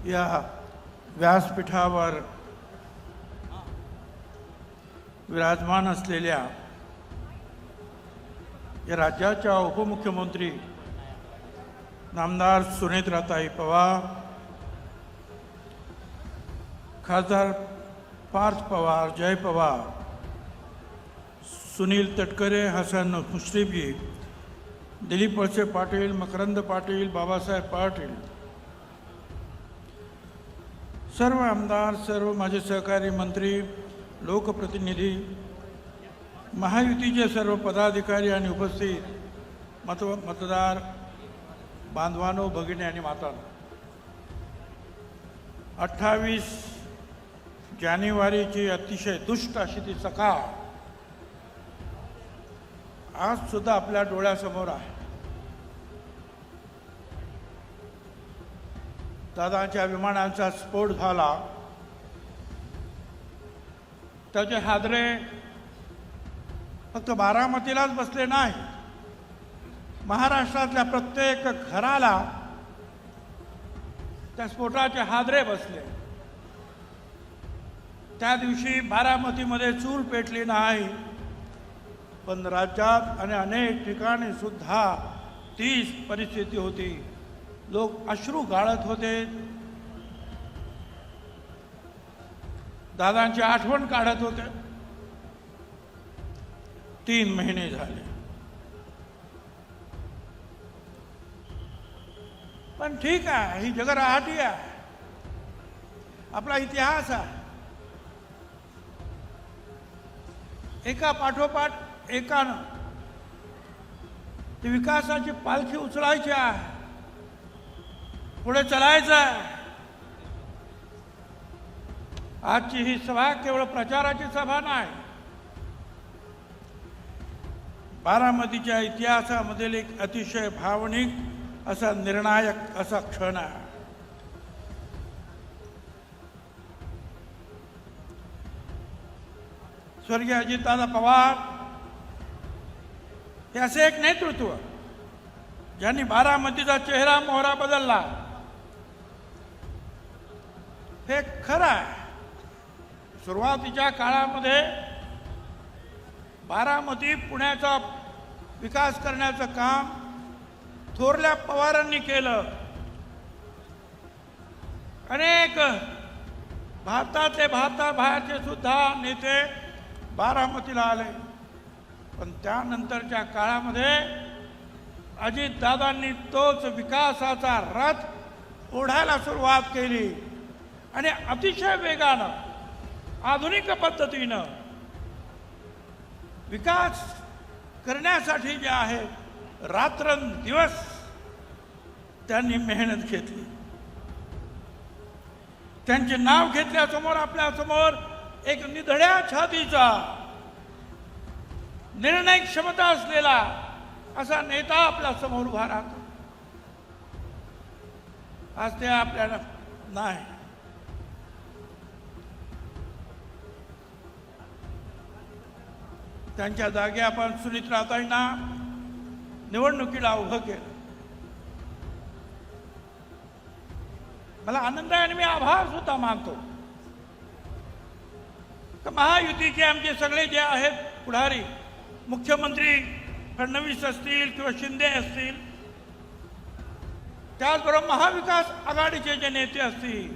या व्यासपीठावर विराजमान असलेल्या या राज्याच्या उपमुख्यमंत्री नामदार सुनेत्राताई पवार, खासदार पार्थ पवार, जय पवार, सुनील तटकरे, हसन मुश्रीफजी, दिलीप वळसे पाटील, मकरंद पाटील, बाबासाहेब पाटील, सर्व आमदार, सर्व माझे सहकारी मंत्री, लोकप्रतिनिधी, महायुतीचे सर्व पदाधिकारी आणि उपस्थित मतदार बांधवांनो, भगिनी आणि मातांनो, 28 जानेवारीची अतिशय दुष्ट अशी ती सकाळ आज सुद्धा आपल्या डोळ्यासमोर आहे. दादांच्या विमानाचा स्फोट झाला, त्याचे हादरे फक्त बारामतीलाच बसले नाही, महाराष्ट्रातल्या प्रत्येक घराला त्या स्फोटाचे हादरे बसले. त्या दिवशी बारामतीमध्ये चूल पेटली नाही, पण राज्यात आणि अनेक ठिकाणी सुद्धा तीच परिस्थिती होती. लोक अश्रू गाळत होते, दादांची आठवण काढत होते. 3 महिने झाले, पण ठीक आहे, ही जगराहटी आहे, आपला इतिहास आहे. एका पाठोपाठ एकानं ती विकासाची पालखी उचलायची आहे, पुढे चालायचं आहे. आजची ही सभा केवळ प्रचाराची सभा नाही, बारामतीच्या इतिहासामधील एक अतिशय भावनिक असा निर्णायक असा क्षण आहे. स्वर्गीय अजितदादा पवार हे असे एक नेतृत्व ज्यांनी बारामतीचा चेहरा मोहरा बदलला. हे खरं आहे, सुरुवातीच्या काळामध्ये बारामती पुण्याचा विकास करण्याचं काम थोरल्या पवारांनी केलं. अनेक भारतातले भारताबाहेरचे सुद्धा नेते बारामतीला आले, पण त्यानंतरच्या काळामध्ये अजितदादांनी तोच विकासाचा रथ ओढायला सुरुवात केली आणि अतिशय वेगानं आधुनिक पद्धतीनं विकास करण्यासाठी जे आहे रात्रंदिवस त्यांनी मेहनत घेतली. त्यांचे नाव घेतल्यासमोर आपल्यासमोर एक निधड्या छातीचा निर्णय क्षमता असलेला असा नेता आपल्या समोर उभा राहतो. आज ते आपल्याला नाही. त्यांच्या जागी आपण सुनेत्राताईंना निवडणुकीला उभं केलं. मला आनंद आहे आणि मी आभार सुद्धा मानतो. महायुतीचे आमचे सगळे जे आहेत पुढारी, मुख्यमंत्री फडणवीस असतील किंवा शिंदे असतील, त्याचबरोबर महाविकास आघाडीचे जे नेते असतील,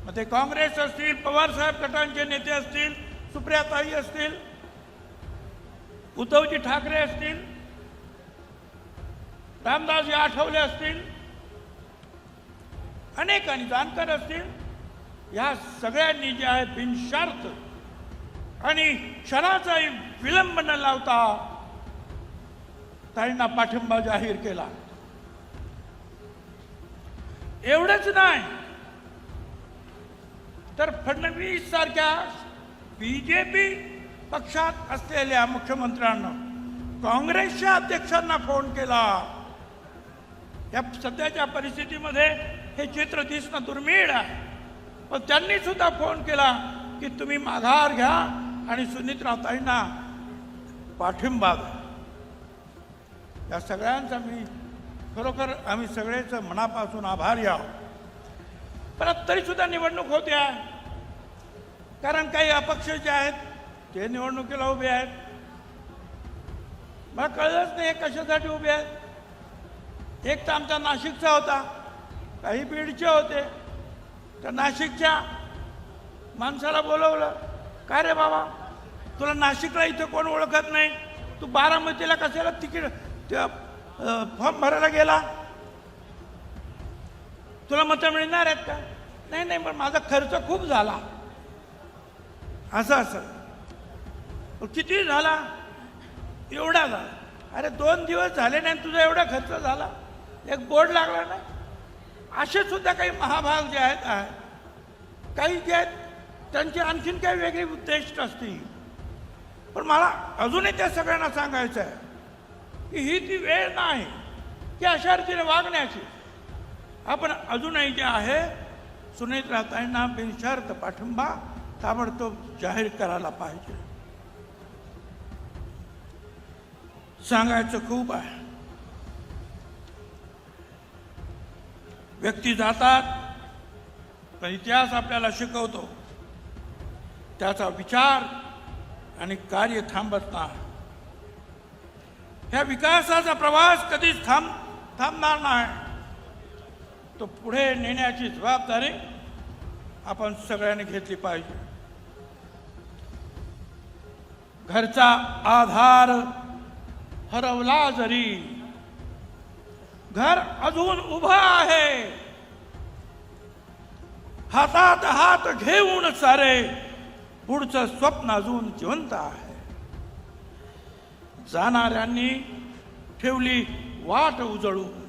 मग ते काँग्रेस असतील, पवारसाहेब गटांचे नेते असतील, सुप्रियाताई असतील, उद्धवजी ठाकरे असतील, रामदासजी आठवले असतील, अनेक आणि जानकर असतील, या सगळ्यांनी जे आहे बिनशर्त आणि क्षणाचाही विलंब न लावता ताईंना पाठिंबा जाहीर केला. एवढंच नाही तर फडणवीस सारख्या बीजेपी पक्षात असलेल्या मुख्यमंत्र्यांना, काँग्रेसच्या अध्यक्षांना फोन केला. या सध्याच्या परिस्थितीमध्ये हे चित्र दिसणं दुर्मिळ आहे, पण त्यांनी सुद्धा फोन केला की तुम्ही माघार घ्या आणि सुनेत्राताईंना पाठिंबा द्या. या सगळ्यांचा मी खरोखर आम्ही सगळेच मनापासून आभारी आहोत. पण तरी सुद्धा निवडणूक होते आहे, कारण काही अपक्ष जे आहेत ते निवडणुकीला उभे आहेत. मला कळलंच नाही हे कशासाठी उभे आहेत. एक तर आमचा नाशिकचा होता, काही बीडचे होते. तर नाशिकच्या माणसाला बोलवलं, काय रे बाबा, तुला नाशिकला इथं कोण ओळखत नाही, तू बारामतीला कशाला तिकीट फॉर्म भरायला गेला, तुला मतं मिळणार आहेत का? नाही नाही, पण माझा खर्च खूप झाला. असं किती झाला? एवढा झाला. अरे 2 दिवस झाले नाही तुझा एवढा खर्च झाला, एक बोर्ड लागला नाही. असे सुद्धा काही महाभाग जे आहेत, काही जे आहेत त्यांची आणखीन काही वेगळी उद्दिष्ट असतील. पण मला अजूनही त्या सगळ्यांना सांगायचं आहे की ही ती वेळ नाही की अशा रीतीने वागण्याची. आपण अजूनही जे आहे सुनेत्राताईंना बिनशर्त पाठिंबा ताबडतोब जाहीर करायला पाहिजे. सांगायचं खूप आहे. व्यक्ती जातात, पण इतिहास आपल्याला शिकवतो त्याचा विचार आणि कार्य थांबत नाही. ह्या विकासाचा प्रवास कधीच थांबणार नाही. तो पुढे नेण्याची जबाबदारी आपण सगळ्यांनी घेतली पाहिजे. घरचा आधार हरवला जरी घर अजून उभा आहे. हातात हात घेऊन सारे पुढचं स्वप्न अजून जिवंत आहे. जाणाऱ्यांनी ठेवली वाट उजळून,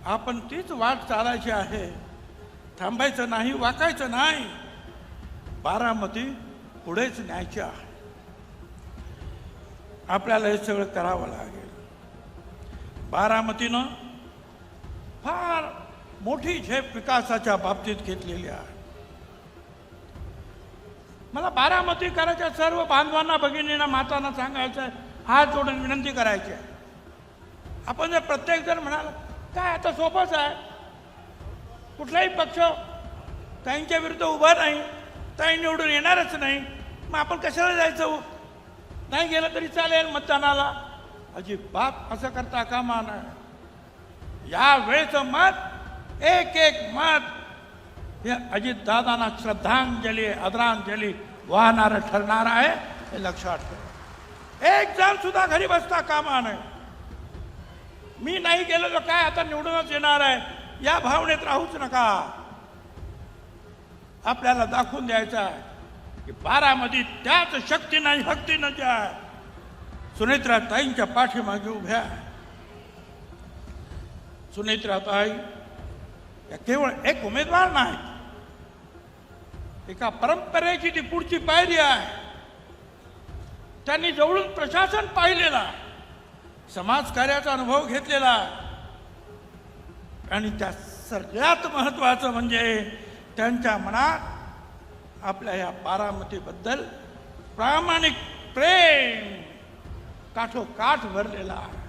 आपण तीच वाट चालायची आहे. थांबायचं नाही, वाकायचं नाही. बारामती पुढेच न्यायची आहे. आपल्याला हे सगळं करावं लागेल. बारामतीनं फार मोठी झेप विकासाच्या बाबतीत घेतलेली आहे. मला बारामतीकरांच्या सर्व बांधवांना, भगिनींना, मातांना सांगायचं आहे, हात जोडून विनंती करायची आहे. आपण जर प्रत्येक जण म्हणाला काय आता सोपंच आहे, कुठलाही पक्ष ताईंच्या विरुद्ध उभा नाही, ताई निवडून येणारच नाही, मग आपण कशाला जायचं? नाही गेलं तरी चालेल मतदानाला. अजिबात असं करता कामा नये. या वेळेचं मत, एक एक मत हे अजितदादांना श्रद्धांजली, आदरांजली वाहणारं ठरणार आहे, हे लक्षात ठेवा. एक जण सुद्धा घरी बसता कामा नये. मी नाही गेलो तर काय आता निवडूनच येणार आहे, या भावनेत राहूच नका. आपल्याला दाखवून द्यायचं आहे की बारामती त्याच शक्तीनं, भक्तीनं ज्या सुनेत्राताईंच्या पाठीमागे उभ्या. सुनेत्राताई या केवळ एक उमेदवार नाही, एका परंपरेची ती पुढची पायरी आहे. त्यांनी जवळून प्रशासन पाहिलेला, समाजकार्याचा अनुभव घेतलेला, आणि त्या सगळ्यात महत्वाचं म्हणजे त्यांच्या मनात आपल्या या बारामतीबद्दल प्रामाणिक प्रेम काठोकाठ भरलेला आहे.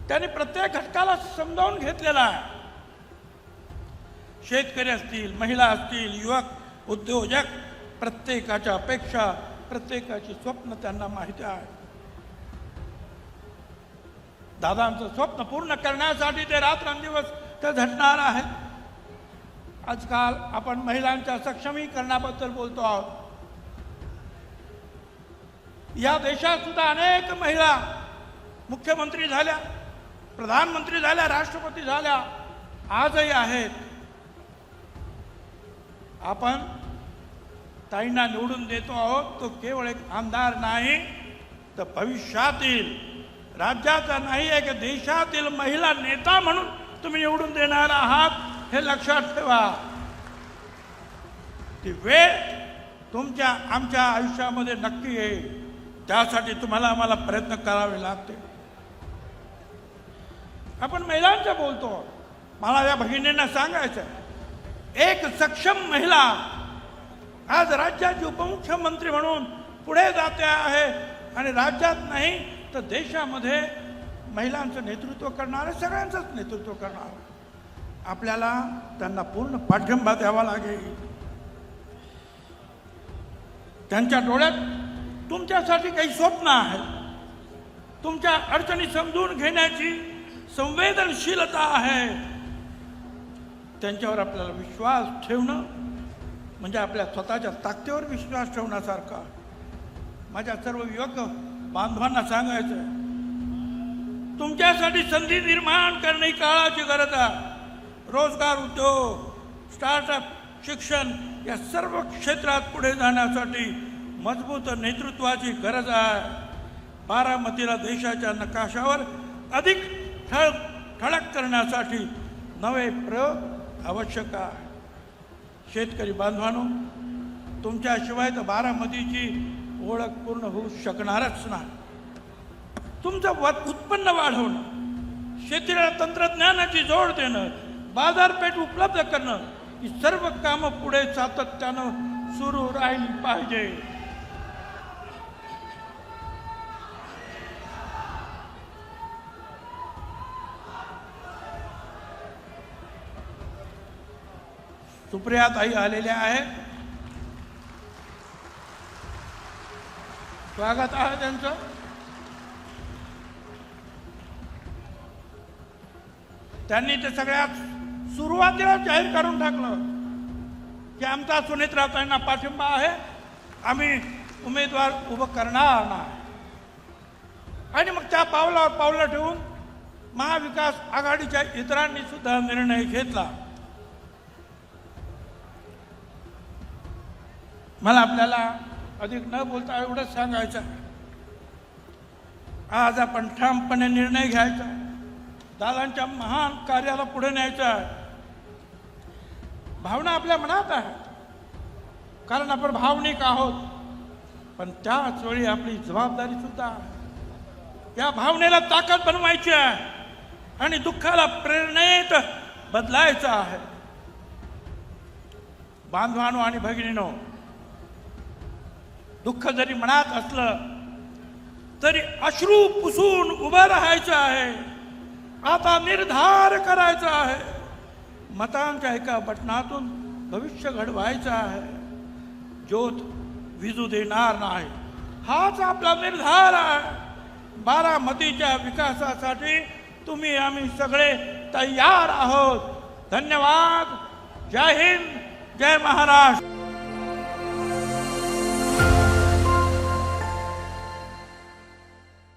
त्यांनी प्रत्येक घटकाला समजावून घेतलेला आहे. शेतकरी असतील, महिला असतील, युवक, उद्योजक, प्रत्येकाच्या अपेक्षा, प्रत्येकाची स्वप्न त्यांना माहिती आहे. दादांचं स्वप्न पूर्ण करण्यासाठी ते रात्रंदिवस ते झटणार आहेत. आजकाल आपण महिलांच्या सक्षमीकरणाबद्दल बोलतो आहोत. या देशात सुद्धा अनेक महिला मुख्यमंत्री झाल्या, प्रधानमंत्री झाल्या, राष्ट्रपती झाल्या, आजही आहेत. आपण ताईंना निवडून देतो आहोत, तो केवळ एक आमदार नाही, तर भविष्यातील राज्याचा नाही, एक देशातील महिला नेता म्हणून तुम्ही निवडून देणार आहात, हे लक्षात ठेवा. ती वेळ तुमच्या आमच्या आयुष्यामध्ये नक्की येईल. त्यासाठी तुम्हाला आम्हाला प्रयत्न करावे लागते. आपण महिलांचं बोलतो, मला या भगिनींना सांगायचं, एक सक्षम महिला आज राज्याची उपमुख्यमंत्री म्हणून पुढे जाते आहे, आणि राज्यात नाही तर देशामध्ये महिलांचं नेतृत्व करणारे, सगळ्यांचंच नेतृत्व करणार, आपल्याला त्यांना पूर्ण पाठिंबा द्यावा लागेल. त्यांच्या डोळ्यात तुमच्यासाठी काही स्वप्न आहेत, तुमच्या अडचणी समजून घेण्याची संवेदनशीलता आहे. त्यांच्यावर आपल्याला विश्वास ठेवणं म्हणजे आपल्या स्वतःच्या ताकदीवर विश्वास ठेवण्यासारखा. माझ्या सर्व युवक बांधवांना सांगायचं आहे, तुमच्यासाठी संधी निर्माण करणे काळाची गरज आहे. रोजगार, उद्योग, स्टार्टअप, शिक्षण या सर्व क्षेत्रात पुढे जाण्यासाठी मजबूत नेतृत्वाची गरज आहे. बारामतीला देशाच्या नकाशावर अधिक ठळक करण्यासाठी नवे प्रयोग आवश्यक आहे. शेतकरी बांधवांनो, तुमच्याशिवाय तर बारामतीची ओळख पूर्ण होऊ शकणारच नाही. तुमचं उत्पन्न वाढवणं, शेतीला तंत्रज्ञानाची जोड देणं, बाजारपेठ उपलब्ध करणं ही सर्व कामं पुढे सातत्यानं सुरू राहिली पाहिजे. सुप्रियाताई आलेल्या आहेत, स्वागत आहे त्यांचं. त्यांनी ते सगळ्यात सुरुवातीला जाहीर करून टाकलं की आमचा सुनेत्राताईंना पाठिंबा आहे, आम्ही उमेदवार उभं करणार नाही. आणि मग त्या पावलावर पावलं ठेवून महाविकास आघाडीच्या इतरांनी सुद्धा निर्णय घेतला. मला आपल्याला अधिक न बोलता एवढंच सांगायचं, आज आपण ठामपणे निर्णय घ्यायचा, दादांच्या महान कार्याला पुढे न्यायचा. भावना आपल्या मनात आहे, कारण आपण भावनिक आहोत, पण त्याच वेळी आपली जबाबदारी सुद्धा आहे. या भावनेला ताकद बनवायची आहे आणि दुःखाला प्रेरणेत बदलायचं आहे. बांधवांनो आणि भगिनीनो, दुःख जरी मनात असलं तरी अश्रू पुसून उभं राहायचं आहे. आता निर्धार करायचा आहे. मतांच्या एका बटनातून भविष्य घडवायचं आहे. ज्योत विजू देणार नाही, हाच आपला निर्धार आहे. बारामतीच्या विकासासाठी तुम्ही आम्ही सगळे तयार आहोत. धन्यवाद. जय हिंद, जय महाराष्ट्र.